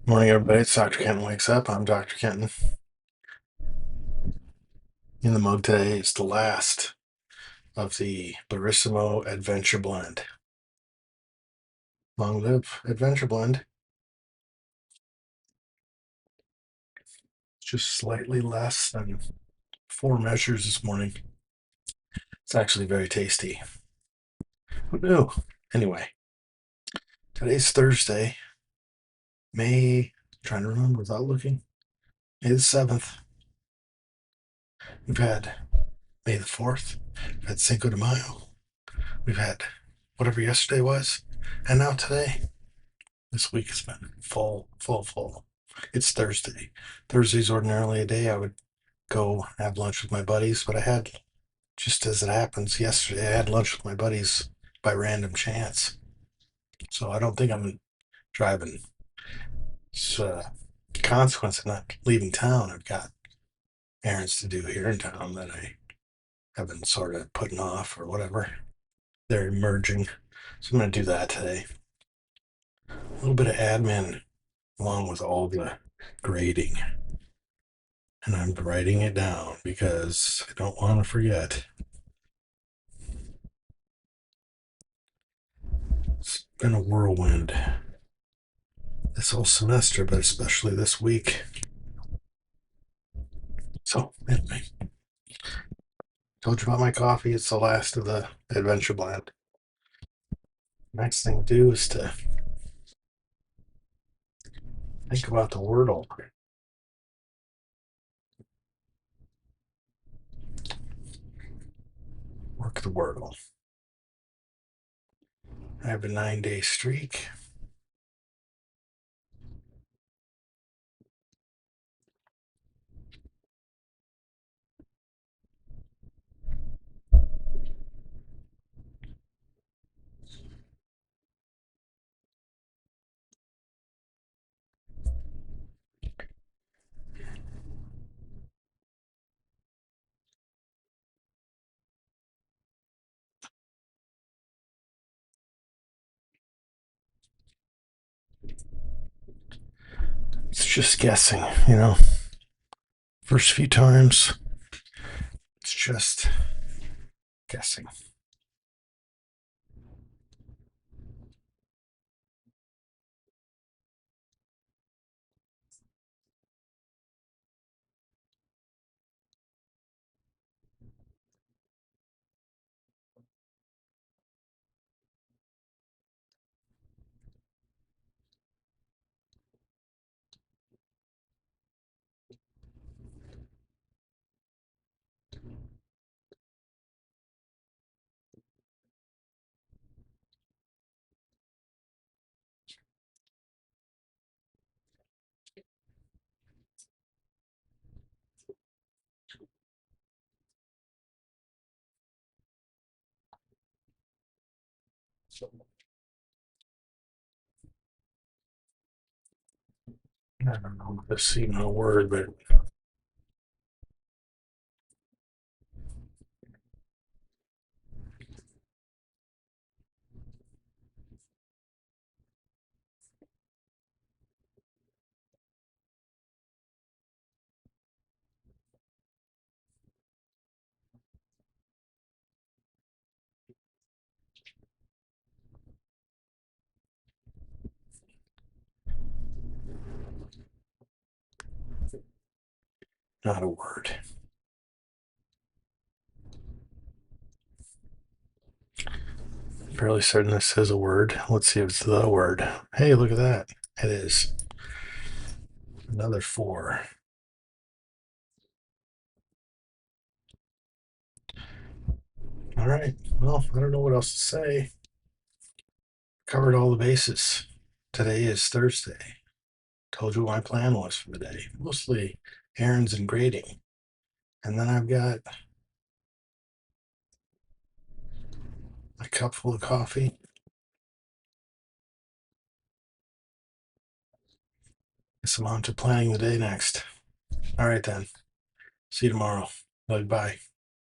Morning, everybody. It's Dr. Kenton Wakes Up. I'm Dr. Kenton. In the mug today is the last of the Barissimo Adventure Blend. Long live Adventure Blend. Just slightly less than 4 measures this morning. It's actually very tasty. Who knew? Anyway, today's Thursday, trying to remember without looking, May the 7th. We've had May the 4th. We've had Cinco de Mayo. We've had whatever yesterday was. And now today. This week has been full. It's Thursday. Thursday's ordinarily a day I would go have lunch with my buddies, but I had, just as it happens, yesterday I had lunch with my buddies by random chance. So I don't think I'm driving. It's a consequence of not leaving town. I've got errands to do here in town that I have been sort of putting off or whatever. They're emerging. So I'm going to do that today. A little bit of admin along with all the grading. And I'm writing it down because I don't want to forget. It's been a whirlwind this whole semester, but especially this week. So, anyway, told you about my coffee. It's the last of the Adventure Blend. Next thing to do is to think about the wordle. Work the wordle. I have a 9-day streak. It's just guessing, you know. First few times, it's just guessing. I don't know if this is even a word, but not a word. Fairly certain this is a word. Let's see if it's the word. Hey, look at that. It is. Another 4. All right. Well, I don't know what else to say. Covered all the bases. Today is Thursday. Told you what my plan was for the day. Mostly errands and grading. And then I've got a cup full of coffee. Guess I'm on to planning the day next. All right, then. See you tomorrow. Bye.